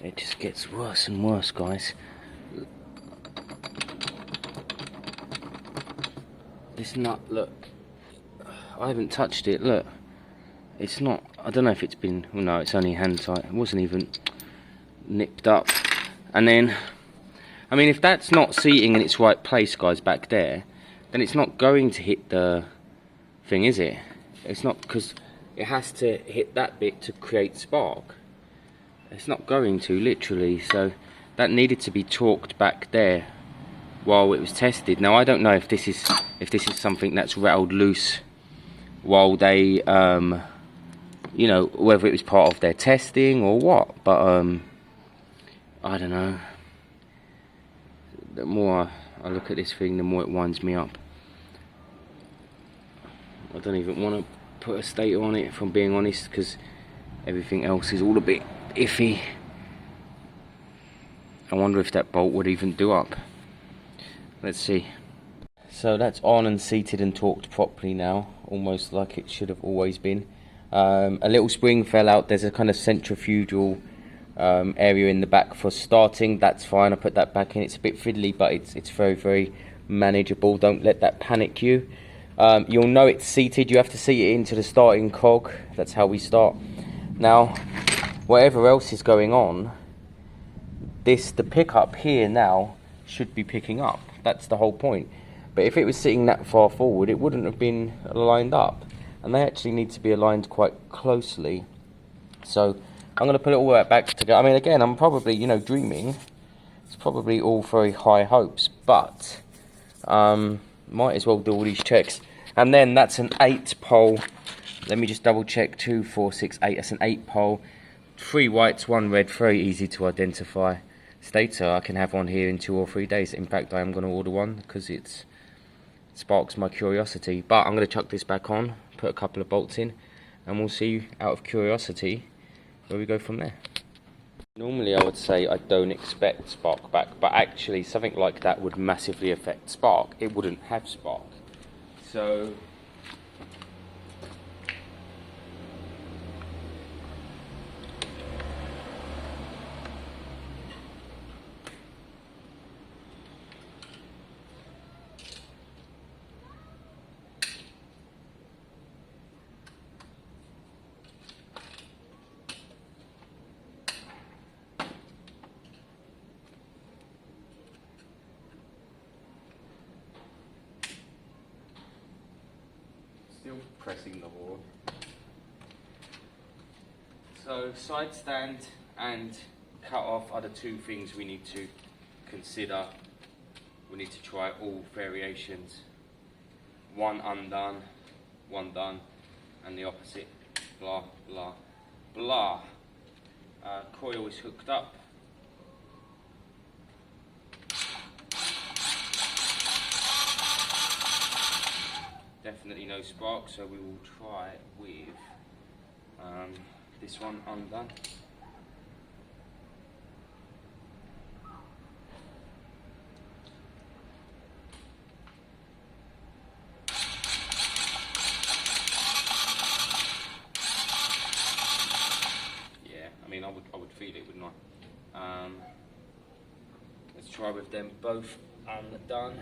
It just gets worse and worse, guys. This nut, look, I haven't touched it, look. It's not, I don't know if it's been, well, no, it's only hand tight. It wasn't even nipped up. And then, I mean, if that's not seating in its right place, guys, back there, then it's not going to hit the thing, is it? It's not, because it has to hit that bit to create spark. It's not going to, literally, so that needed to be torqued back there while it was tested. Now, I don't know if this is something that's rattled loose while they, you know, whether it was part of their testing or what, but I don't know. The more I look at this thing, the more it winds me up. I don't even want to put a Stator on it, if I'm being honest, because everything else is all a bit iffy. I wonder if that bolt would even do up. Let's see. So that's on and seated and torqued properly now, almost like it should have always been. A little spring fell out. There's a kind of centrifugal area in the back for starting. That's fine, I put that back in. It's a bit fiddly, but it's very, very manageable. Don't let that panic you. You'll know it's seated. You have to seat it into the starting cog. That's how we start. Now, whatever else is going on, the pickup here now should be picking up. That's the whole point. But if it was sitting that far forward, it wouldn't have been lined up. And they actually need to be aligned quite closely. So I'm going to put it all right back together. I mean, again, I'm probably, you know, dreaming. It's probably all very high hopes, but might as well do all these checks. And then that's an 8-pole. Let me just double check. 2, 4, 6, 8. That's an 8-pole. 3 whites, 1 red. Very easy to identify. Stator, I can have one here in 2 or 3 days. In fact, I am going to order one because it sparks my curiosity. But I'm going to chuck this back on, put a couple of bolts in, and we'll see, out of curiosity, where we go from there. Normally I would say I don't expect spark back, but actually something like that would massively affect spark. It wouldn't have spark. So still pressing the horn. So side stand and cut off are the 2 things we need to consider. We need to try all variations. 1 undone, 1 done, and the opposite. Blah, blah, blah. Coil is hooked up. Definitely no spark, so we will try with this one undone. Yeah, I mean, I would feel it, wouldn't I? Let's try with them both undone.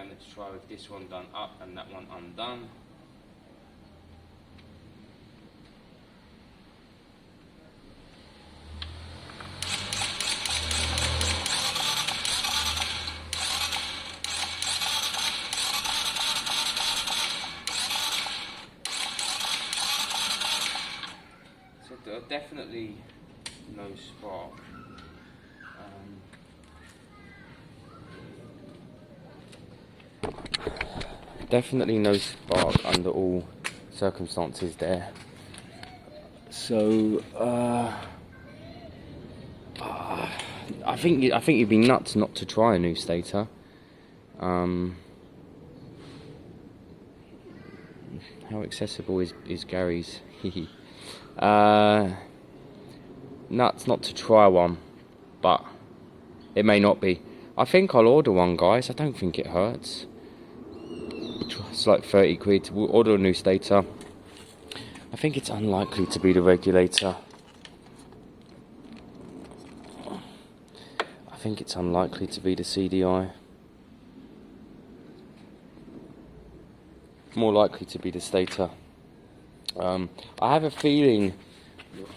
Let's try with this one done up and that one undone. So there are definitely no spark. Definitely no spark under all circumstances there. So I think you'd be nuts not to try a new Stator. How accessible is Gary's? Nuts not to try one, but It may not be. I think I'll order one, guys. I don't think it hurts. It's like 30 quid. We'll order a new stator. I think it's unlikely to be the regulator. I think it's unlikely to be the CDI. More likely to be the stator. I have a feeling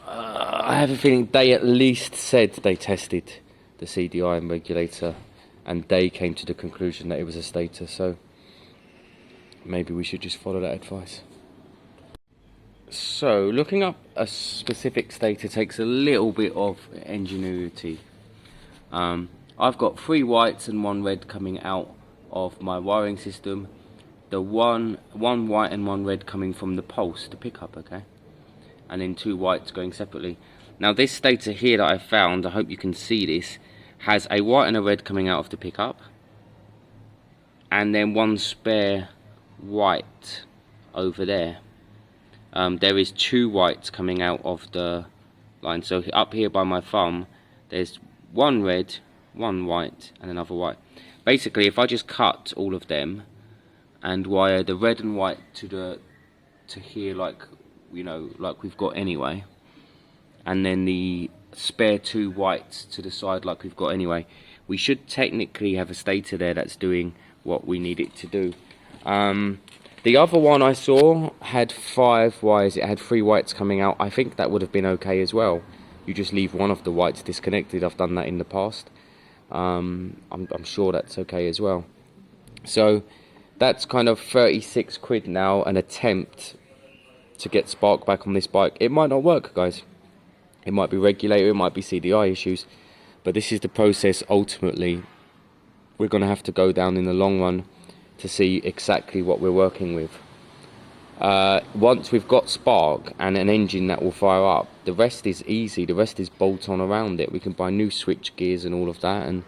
they at least said they tested the CDI and regulator, and they came to the conclusion that it was a stator. So maybe we should just follow that advice. So looking up a specific stator takes a little bit of ingenuity. I've got 3 whites and 1 red coming out of my wiring system. The one white and 1 red coming from the pulse, the pickup, okay? And then 2 whites going separately. Now this stator here that I found, I hope you can see this, has a white and a red coming out of the pickup, and then 1 spare white over there. There is 2 whites coming out of the line. So up here by my thumb, there's 1 red, 1 white, and another white. Basically, if I just cut all of them and wire the red and white to here, like, you know, like we've got anyway, and then the spare 2 whites to the side like we've got anyway, we should technically have a stator there that's doing what we need it to do. The other one I saw had 5 wires. It had 3 whites coming out. I think that would have been okay as well. You just leave one of the whites disconnected. I've done that in the past. I'm sure that's okay as well. So that's kind of 36 quid now, an attempt to get spark back on this bike. It might not work, guys. It might be regulator, it might be CDI issues, but this is the process ultimately we're going to have to go down in the long run to see exactly what we're working with. Once we've got spark and an engine that will fire up, the rest is easy. The rest is bolt on around it. We can buy new switch gears and all of that, and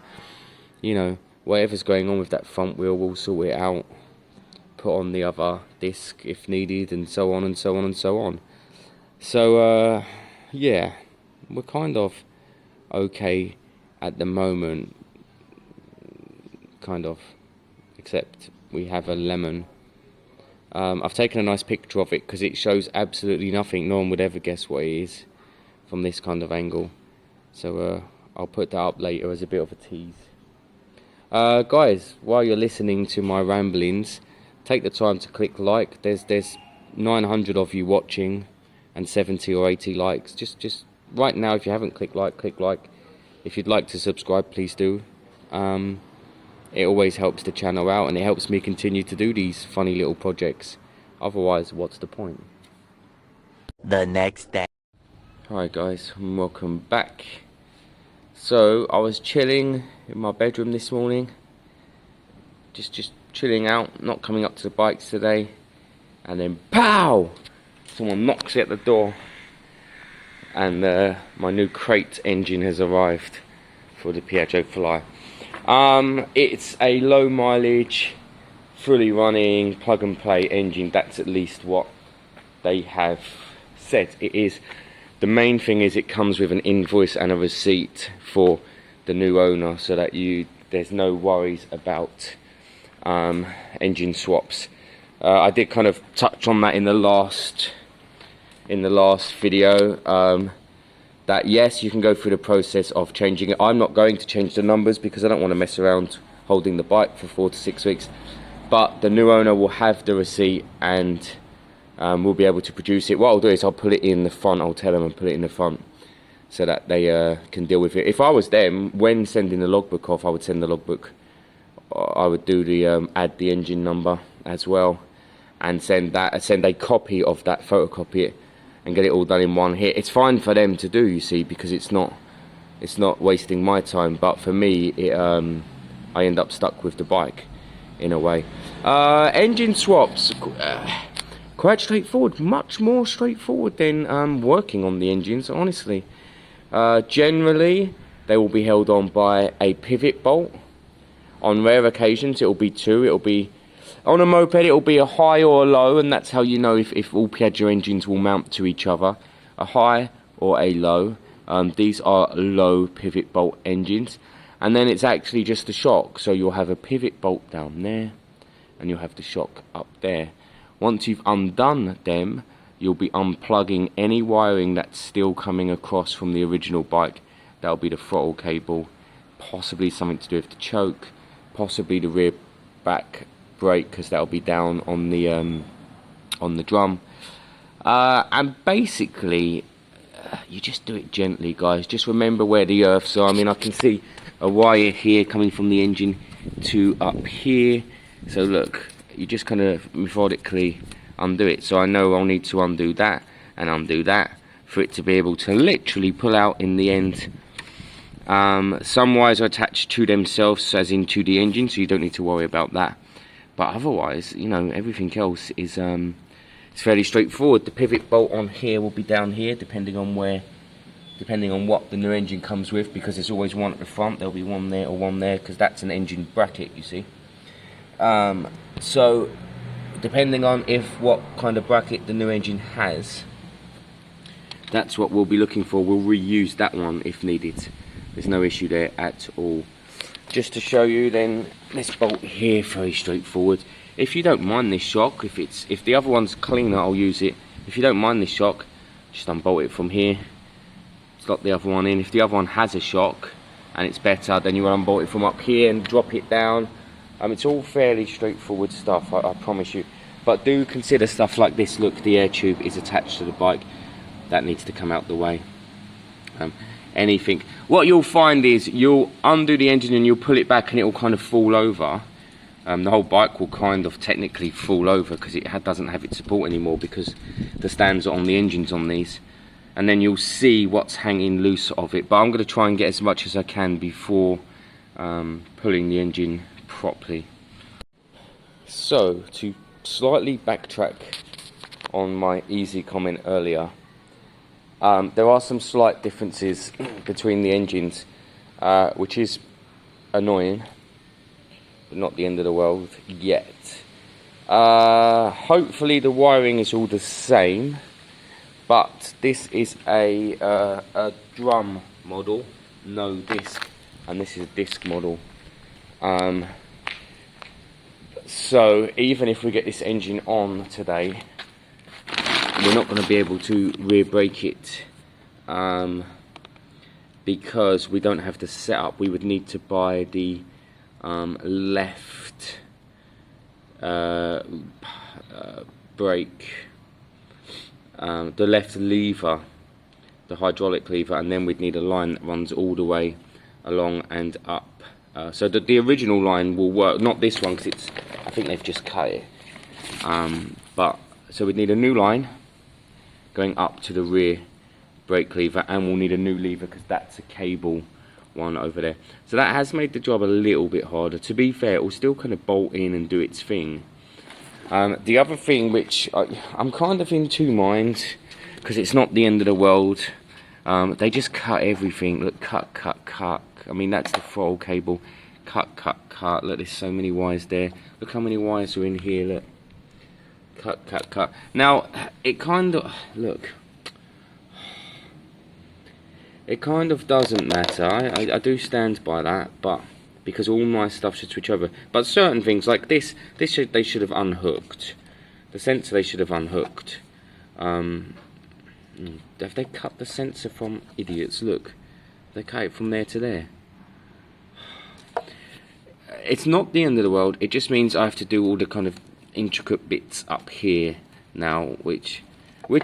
you know, whatever's going on with that front wheel, we'll sort it out, put on the other disc if needed, and so on and so on and so on. So yeah, we're kind of okay at the moment, kind of, except we have a lemon. I've taken a nice picture of it because it shows absolutely nothing. No one would ever guess what it is from this kind of angle. So I'll put that up later as a bit of a tease. Guys, while you're listening to my ramblings, take the time to click like. There's 900 of you watching and 70 or 80 likes. Just right now, if you haven't clicked like, click like. If you'd like to subscribe, please do. It always helps the channel out, and it helps me continue to do these funny little projects. Otherwise, what's the point? The next day. Alright guys, and welcome back. So, I was chilling in my bedroom this morning. Just chilling out, not coming up to the bikes today. And then, pow! Someone knocks at the door. And my new creat engine has arrived for the Piaggio Fly. It's a low mileage, fully running, plug and play engine. That's at least what they have said it is. The main thing is it comes with an invoice and a receipt for the new owner, so that there's no worries about engine swaps. I did kind of touch on that in the last video. That yes, you can go through the process of changing it. I'm not going to change the numbers because I don't want to mess around holding the bike for 4 to 6 weeks. But the new owner will have the receipt, and we'll be able to produce it. What I'll do is I'll put it in the front. I'll tell them and put it in the front so that they can deal with it. If I was them, when sending the logbook off, I would send the logbook. I would do the add the engine number as well, and send a copy of that, photocopy it, and get it all done in one hit. It's fine for them to do, you see, because it's not wasting my time. But for me, I end up stuck with the bike in a way. Engine swaps, quite straightforward, much more straightforward than working on the engines, honestly. Generally, they will be held on by a pivot bolt. On rare occasions, it will be 2. It'll be on a moped, it'll be a high or a low, and that's how you know if all Piaggio engines will mount to each other, a high or a low. These are low pivot bolt engines. and then it's actually just the shock. So you'll have a pivot bolt down there, and you'll have the shock up there. Once you've undone them, you'll be unplugging any wiring that's still coming across from the original bike. That'll be the throttle cable, possibly something to do with the choke, possibly the rear back brake, because that'll be down on the drum. And basically, you just do it gently, guys. Just remember where the earths are. I mean, I can see a wire here coming from the engine to up here. So look, you just kind of methodically undo it. So I know I'll need to undo that and undo that for it to be able to literally pull out in the end. Some wires are attached to themselves, as into the engine, so you don't need to worry about that. But otherwise, you know, everything else is it's fairly straightforward. The pivot bolt on here will be down here, depending on what the new engine comes with, because there's always one at the front. There'll be one there or one there, because that's an engine bracket, you see. So depending on what kind of bracket the new engine has, that's what we'll be looking for. We'll reuse that one if needed. There's no issue there at all. Just to show you then, this bolt here, very straightforward. If you don't mind this shock, if the other one's cleaner, I'll use it. If you don't mind this shock, just unbolt it from here, slot the other one in. If the other one has a shock and it's better, then you will unbolt it from up here and drop it down. It's all fairly straightforward stuff, I promise you. But do consider stuff like this. Look, the air tube is attached to the bike. That needs to come out the way. Anything. What you'll find is you'll undo the engine and you'll pull it back and it will kind of fall over. The whole bike will kind of technically fall over because it doesn't have its support anymore, because the stands on the engines on these. And then you'll see what's hanging loose of it. But I'm going to try and get as much as I can before pulling the engine properly. So, to slightly backtrack on my easy comment earlier, there are some slight differences between the engines, which is annoying, but not the end of the world yet. Hopefully the wiring is all the same, but this is a drum model, no disc, and this is a disc model. So even if we get this engine on today, we're not going to be able to rear brake it, because we don't have the setup. We would need to buy the left brake, the left lever, the hydraulic lever, and then we'd need a line that runs all the way along and up. So the original line will work, not this one, because I think they've just cut it. But so we'd need a new line going up to the rear brake lever, and we'll need a new lever because that's a cable one over there. So that has made the job a little bit harder. To be fair, it will still kind of bolt in and do its thing. The other thing which I'm kind of in two minds, because it's not the end of the world, they just cut everything. Look, cut. I mean, that's the throttle cable. Cut. Look, there's so many wires there. Look how many wires are in here. Look. Cut. Now, it kind of, look, it kind of doesn't matter. I do stand by that, but because all my stuff should switch over. But certain things like this they should have unhooked. The sensor they should have unhooked. Have they cut the sensor from idiots? Look, they cut it from there to there. It's not the end of the world. It just means I have to do all the kind of intricate bits up here now, which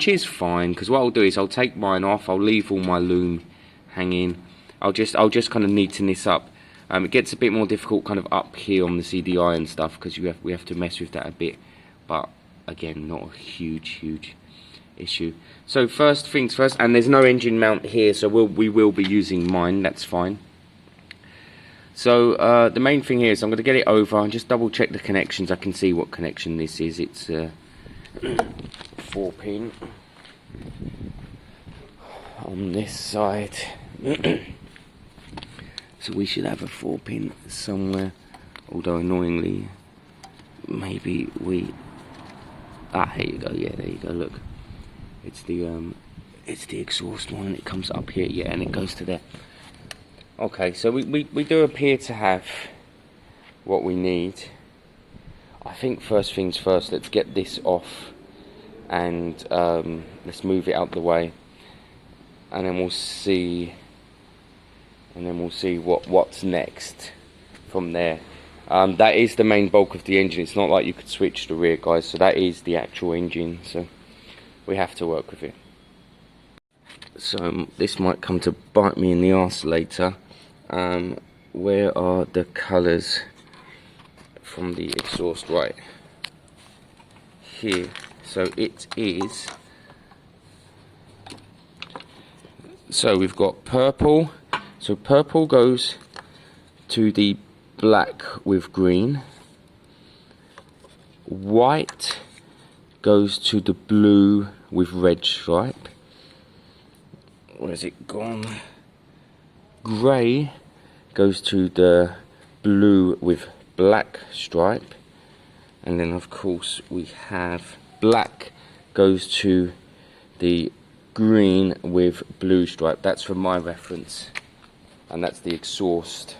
is fine, because what I'll do is I'll take mine off. I'll leave all my loom hanging. I'll just kind of neaten this up. It gets a bit more difficult kind of up here on the CDI and stuff, because we have to mess with that a bit, but again, not a huge issue. So first things first, and there's no engine mount here, so we will be using mine. That's fine. So the main thing here is I'm going to get it over and just double check the connections. I can see what connection this is. It's 4-pin on this side. So we should have a 4-pin somewhere, although annoyingly maybe we here you go. Yeah, there you go. Look, it's the exhaust one, and it comes up here. Yeah, and it goes to there. Okay, so we do appear to have what we need. I think first things first, let's get this off and let's move it out the way, and then we'll see what's next from there. That is the main bulk of the engine. It's not like you could switch the rear, guys, so that is the actual engine, so we have to work with it. So this might come to bite me in the arse later. Where are the colours from the exhaust? Right here. So it is, so we've got purple, so purple goes to the black with green, white goes to the blue with red stripe, where's it gone, grey goes to the blue with black stripe, and then of course we have black goes to the green with blue stripe. That's for my reference, and that's the exhaust